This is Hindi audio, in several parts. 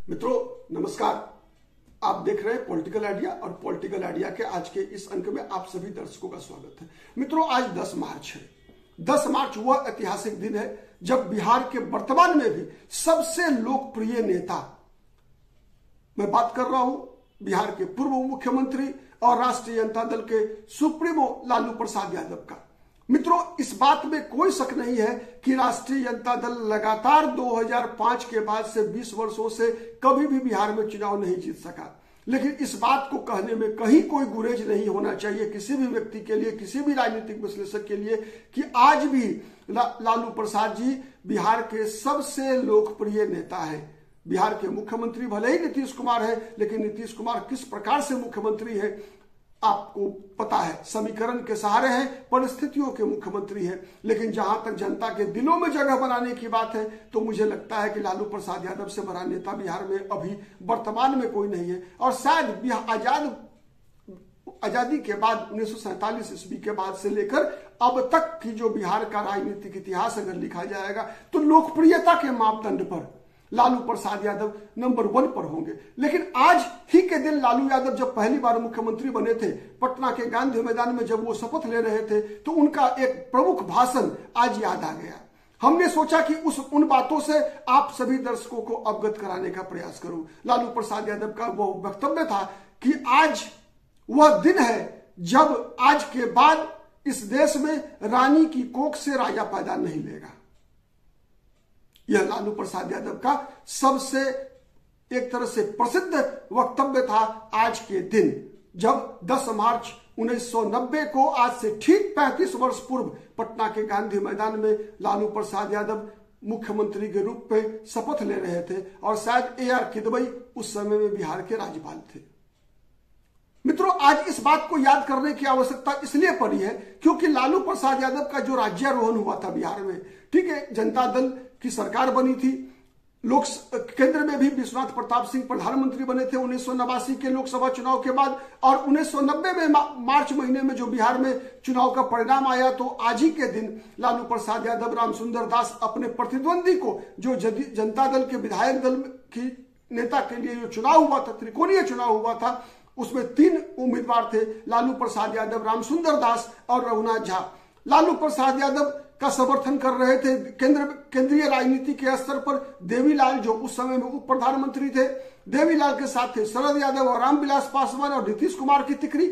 मित्रों नमस्कार। आप देख रहे हैं पॉलिटिकल आइडिया और पॉलिटिकल आइडिया के आज के इस अंक में आप सभी दर्शकों का स्वागत है। मित्रों आज 10 मार्च है। 10 मार्च वह ऐतिहासिक दिन है जब बिहार के वर्तमान में भी सबसे लोकप्रिय नेता, मैं बात कर रहा हूं बिहार के पूर्व मुख्यमंत्री और राष्ट्रीय जनता दल के सुप्रीमो लालू प्रसाद यादव का। मित्रों इस बात में कोई शक नहीं है कि राष्ट्रीय जनता दल लगातार 2005 के बाद से 20 वर्षों से कभी भी बिहार में चुनाव नहीं जीत सका। लेकिन इस बात को कहने में कहीं कोई गुरेज नहीं होना चाहिए किसी भी व्यक्ति के लिए, किसी भी राजनीतिक विश्लेषक के लिए, कि आज भी लालू प्रसाद जी बिहार के सबसे लोकप्रिय नेता है। बिहार के मुख्यमंत्री भले ही नीतीश कुमार है, लेकिन नीतीश कुमार किस प्रकार से मुख्यमंत्री है आपको पता है। समीकरण के सहारे हैं, परिस्थितियों के मुख्यमंत्री हैं। लेकिन जहां तक जनता के दिलों में जगह बनाने की बात है तो मुझे लगता है कि लालू प्रसाद यादव से बड़ा नेता बिहार में अभी वर्तमान में कोई नहीं है। और शायद आजादी के बाद 1947 ईस्वी के बाद से लेकर अब तक की जो बिहार का राजनीतिक इतिहास अगर लिखा जाएगा तो लोकप्रियता के मापदंड पर लालू प्रसाद यादव नंबर 1 पर होंगे। लेकिन आज ही के दिन लालू यादव जब पहली बार मुख्यमंत्री बने थे, पटना के गांधी मैदान में जब वो शपथ ले रहे थे, तो उनका एक प्रमुख भाषण आज याद आ गया। हमने सोचा कि उन बातों से आप सभी दर्शकों को अवगत कराने का प्रयास करूं। लालू प्रसाद यादव का वो वक्तव्य था कि आज वह दिन है जब आज के बाद इस देश में रानी की कोख से राजा पैदा नहीं लेगा। यह लालू प्रसाद यादव का सबसे एक तरह से प्रसिद्ध वक्तव्य था आज के दिन, जब 10 मार्च 1990 को आज से ठीक 35 वर्ष पूर्व पटना के गांधी मैदान में लालू प्रसाद यादव मुख्यमंत्री के रूप में शपथ ले रहे थे। और शायद AR किदवई उस समय में बिहार के राज्यपाल थे। मित्रों आज इस बात को याद करने की आवश्यकता इसलिए पड़ी है क्योंकि लालू प्रसाद यादव का जो राज्यारोहण हुआ था बिहार में, ठीक है, जनता दल की सरकार बनी थी, केंद्र में भी विश्वनाथ प्रताप सिंह प्रधानमंत्री बने थे 1989 के लोकसभा चुनाव के बाद। और 1990 में मार्च महीने में जो बिहार में चुनाव का परिणाम आया, तो आज ही के दिन लालू प्रसाद यादव, रामसुंदर दास अपने प्रतिद्वंदी को, जो जनता दल के विधायक दल की नेता के लिए जो चुनाव हुआ था, त्रिकोणीय चुनाव हुआ था, उसमें 3 उम्मीदवार थे, लालू प्रसाद यादव, रामसुंदर दास और रघुनाथ झा। लालू प्रसाद यादव का समर्थन कर रहे थे केंद्रीय राजनीति के स्तर पर देवीलाल, जो उस समय में उप प्रधानमंत्री थे। देवीलाल के साथ थे शरद यादव और रामविलास पासवान और नीतीश कुमार की तिकड़ी।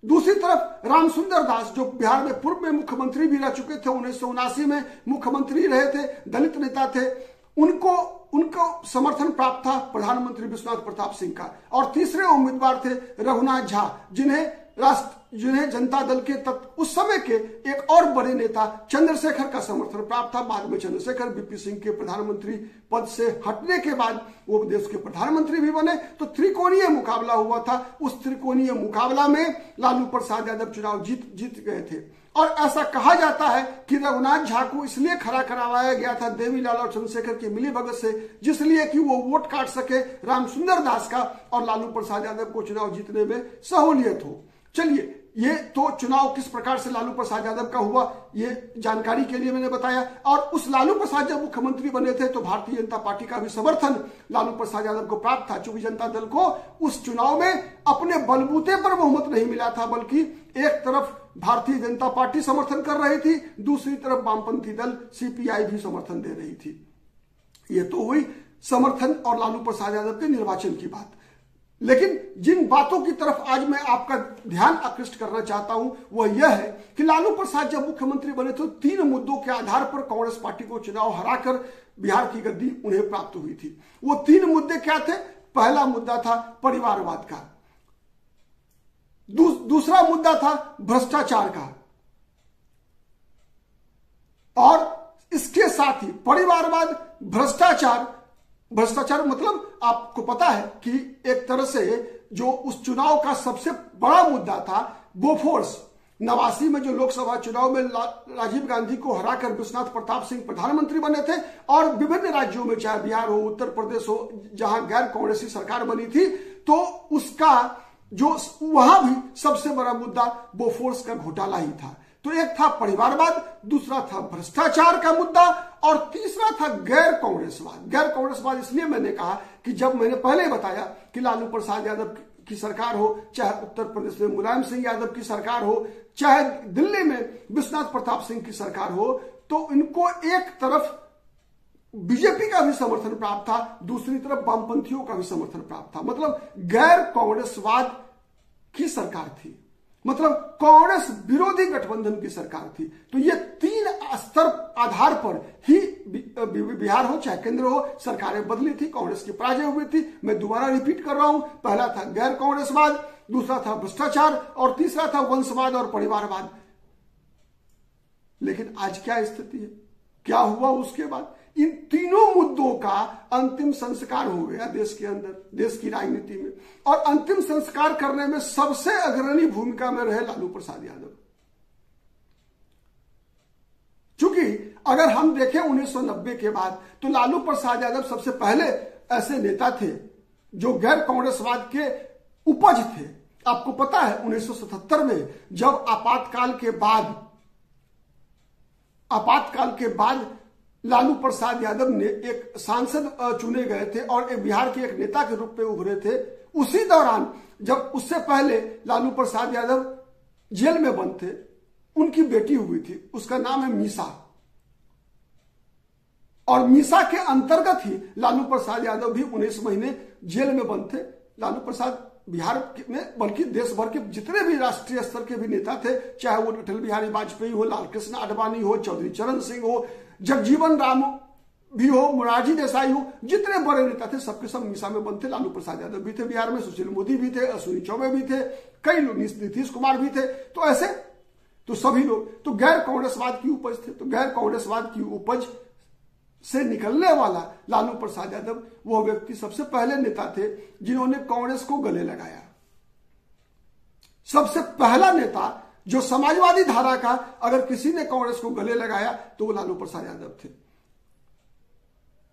दूसरी तरफ रामसुंदर दास, जो बिहार में पूर्व में मुख्यमंत्री भी रह चुके थे, 1979 में मुख्यमंत्री रहे थे, दलित नेता थे, उनको समर्थन प्राप्त था प्रधानमंत्री विश्वनाथ प्रताप सिंह का। और तीसरे उम्मीदवार थे रघुनाथ झा, जिन्हें जनता दल के उस समय के एक और बड़े नेता चंद्रशेखर का समर्थन प्राप्त था। बाद में चंद्रशेखर VP सिंह के प्रधानमंत्री पद से हटने के बाद वो देश के प्रधानमंत्री भी बने। तो त्रिकोणीय मुकाबला हुआ था। उस त्रिकोणीय मुकाबला में लालू प्रसाद यादव चुनाव जीत गए थे। और ऐसा कहा जाता है कि रघुनाथ झा को इसलिए खड़ा करवाया गया था देवीलाल और चंद्रशेखर की मिलीभगत से, जिसलिए कि वो वोट काट सके रामसुंदर दास का और लालू प्रसाद यादव को चुनाव जीतने में सहूलियत हो। चलिए, ये तो चुनाव किस प्रकार से लालू प्रसाद यादव का हुआ, ये जानकारी के लिए मैंने बताया। और उस लालू प्रसाद जब मुख्यमंत्री बने थे तो भारतीय जनता पार्टी का भी समर्थन लालू प्रसाद यादव को प्राप्त था, चूंकि जनता दल को उस चुनाव में अपने बलबूते पर बहुमत नहीं मिला था, बल्कि एक तरफ भारतीय जनता पार्टी समर्थन कर रही थी, दूसरी तरफ वामपंथी दल CPI भी समर्थन दे रही थी। ये तो हुई समर्थन और लालू प्रसाद यादव के निर्वाचन की बात। लेकिन जिन बातों की तरफ आज मैं आपका ध्यान आकृष्ट करना चाहता हूं वह यह है कि लालू प्रसाद जब मुख्यमंत्री बने तो 3 मुद्दों के आधार पर कांग्रेस पार्टी को चुनाव हराकर बिहार की गद्दी उन्हें प्राप्त हुई थी। वो 3 मुद्दे क्या थे? पहला मुद्दा था परिवारवाद का, दूसरा मुद्दा था भ्रष्टाचार का, और इसके साथ ही परिवारवाद, भ्रष्टाचार मतलब आपको पता है कि एक तरह से जो उस चुनाव का सबसे बड़ा मुद्दा था बोफोर्स, 89 में जो लोकसभा चुनाव में राजीव गांधी को हराकर विश्वनाथ प्रताप सिंह प्रधानमंत्री बने थे, और विभिन्न राज्यों में, चाहे बिहार हो, उत्तर प्रदेश हो, जहां गैर कांग्रेसी सरकार बनी थी, तो उसका जो वहां भी सबसे बड़ा मुद्दा बोफोर्स का घोटाला ही था। तो एक था परिवारवाद, दूसरा था भ्रष्टाचार का मुद्दा और तीसरा था गैर कांग्रेसवाद। गैर कांग्रेसवाद इसलिए मैंने कहा कि जब मैंने पहले ही बताया कि लालू प्रसाद यादव की सरकार हो, चाहे उत्तर प्रदेश में मुलायम सिंह यादव की सरकार हो, चाहे दिल्ली में विश्वनाथ प्रताप सिंह की सरकार हो, तो इनको एक तरफ बीजेपी का भी समर्थन प्राप्त था, दूसरी तरफ वामपंथियों का भी समर्थन प्राप्त था। मतलब गैर कांग्रेसवाद की सरकार थी, मतलब कांग्रेस विरोधी गठबंधन की सरकार थी। तो ये तीन स्तर आधार पर ही बिहार हो चाहे केंद्र हो, सरकारें बदली थी, कांग्रेस की पराजय हुई थी। मैं दोबारा रिपीट कर रहा हूं, पहला था गैर कांग्रेसवाद, दूसरा था भ्रष्टाचार और तीसरा था वंशवाद और परिवारवाद। लेकिन आज क्या स्थिति है, क्या हुआ उसके बाद? इन तीनों मुद्दों का अंतिम संस्कार हो गया देश के अंदर, देश की राजनीति में। और अंतिम संस्कार करने में सबसे अग्रणी भूमिका में रहे लालू प्रसाद यादव। चूंकि अगर हम देखें 1990 के बाद, तो लालू प्रसाद यादव सबसे पहले ऐसे नेता थे जो गैर कांग्रेसवाद के उपज थे। आपको पता है 1977 में जब आपातकाल के बाद लालू प्रसाद यादव ने एक सांसद चुने गए थे और एक बिहार के एक नेता के रूप में उभरे थे, उसी दौरान जब उससे पहले लालू प्रसाद यादव जेल में बंद थे, उनकी बेटी हुई थी, उसका नाम है मीसा। और मीसा के अंतर्गत ही लालू प्रसाद यादव भी 19 महीने जेल में बंद थे। लालू प्रसाद बिहार में बल्कि देश भर के जितने भी राष्ट्रीय स्तर के भी नेता थे, चाहे वो अटल बिहारी वाजपेयी हो, लालकृष्ण आडवाणी हो, चौधरी चरण सिंह हो, जगजीवन राम भी हो, मोरारजी देसाई हो, जितने बड़े नेता थे सबके सब मीसा में बंद थे। लालू प्रसाद यादव भी थे बिहार में, सुशील मोदी भी थे, अश्विनी चौबे भी थे, कई लोग, नीतीश कुमार भी थे। तो ऐसे तो सभी लोग तो गैर कांग्रेसवाद की उपज थे। तो गैर कांग्रेसवाद की उपज से निकलने वाला लालू प्रसाद यादव वो व्यक्ति सबसे पहले नेता थे जिन्होंने कांग्रेस को गले लगाया। सबसे पहला नेता जो समाजवादी धारा का अगर किसी ने कांग्रेस को गले लगाया तो वो लालू प्रसाद यादव थे।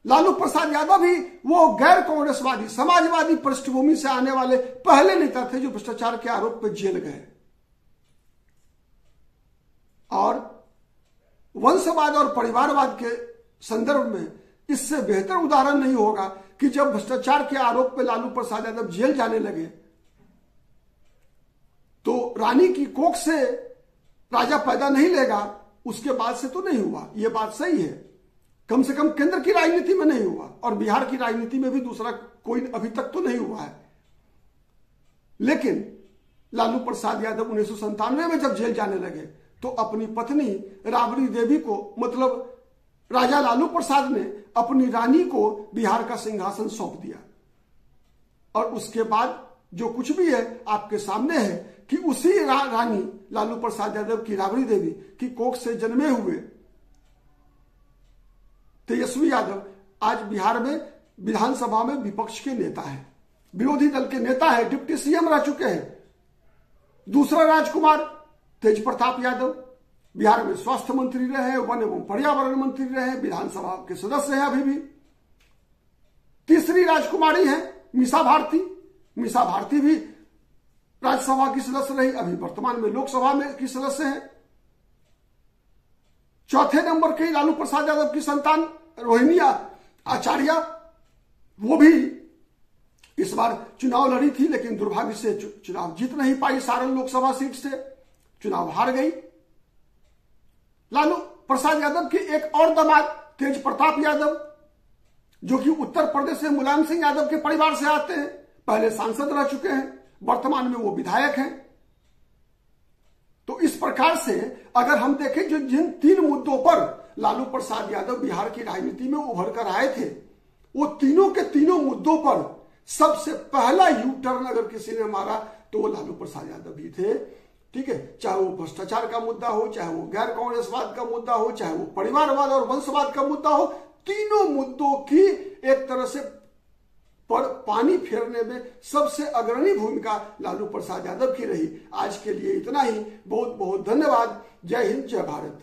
लालू प्रसाद यादव ही वो गैर कांग्रेसवादी समाजवादी पृष्ठभूमि से आने वाले पहले नेता थे जो भ्रष्टाचार के आरोप पर जेल गए। और वंशवाद और परिवारवाद के संदर्भ में इससे बेहतर उदाहरण नहीं होगा कि जब भ्रष्टाचार के आरोप पर लालू प्रसाद यादव जेल जाने लगे तो रानी की कोख से राजा पैदा नहीं लेगा, उसके बाद से तो नहीं हुआ। यह बात सही है, कम से कम केंद्र की राजनीति में नहीं हुआ और बिहार की राजनीति में भी दूसरा कोई अभी तक तो नहीं हुआ है। लेकिन लालू प्रसाद यादव 1997 में जब जेल जाने लगे तो अपनी पत्नी राबड़ी देवी को, मतलब राजा लालू प्रसाद ने अपनी रानी को बिहार का सिंहासन सौंप दिया। और उसके बाद जो कुछ भी है आपके सामने है कि उसी रानी लालू प्रसाद यादव की राबड़ी देवी की कोख से जन्मे हुए तेजस्वी यादव आज बिहार में विधानसभा में विपक्ष के नेता हैं, विरोधी दल के नेता हैं, डिप्टी सीएम रह चुके हैं। दूसरा राजकुमार तेज प्रताप यादव बिहार में स्वास्थ्य मंत्री रहे, वन एवं पर्यावरण मंत्री रहे, विधानसभा के सदस्य हैं अभी भी। तीसरी राजकुमारी है मीसा भारती। मीसा भारती भी राज्यसभा की सदस्य रही, अभी वर्तमान में लोकसभा में की सदस्य है। चौथे नंबर के लालू प्रसाद यादव की संतान रोहिणी आचार्य, वो भी इस बार चुनाव लड़ी थी लेकिन दुर्भाग्य से चुनाव जीत नहीं पाई। सारण लोकसभा सीट से चुनाव हार गई। लालू प्रसाद यादव के एक और दामाद तेज प्रताप यादव, जो कि उत्तर प्रदेश से मुलायम सिंह यादव के परिवार से आते हैं, पहले सांसद रह चुके हैं, वर्तमान में वो विधायक हैं। तो इस प्रकार से अगर हम देखें जो जिन तीन मुद्दों पर लालू प्रसाद यादव बिहार की राजनीति में उभर कर आए थे, वो तीनों के तीनों मुद्दों पर सबसे पहला यू टर्न अगर किसी ने मारा तो वो लालू प्रसाद यादव ही थे। ठीक है, चाहे वो भ्रष्टाचार का मुद्दा हो, चाहे वो गैर कांग्रेसवाद का मुद्दा हो, चाहे वो परिवारवाद और वंशवाद का मुद्दा हो, तीनों मुद्दों की एक तरह से पर पानी फेरने में सबसे अग्रणी भूमिका लालू प्रसाद यादव की रही। आज के लिए इतना ही। बहुत बहुत धन्यवाद। जय हिंद, जय भारत।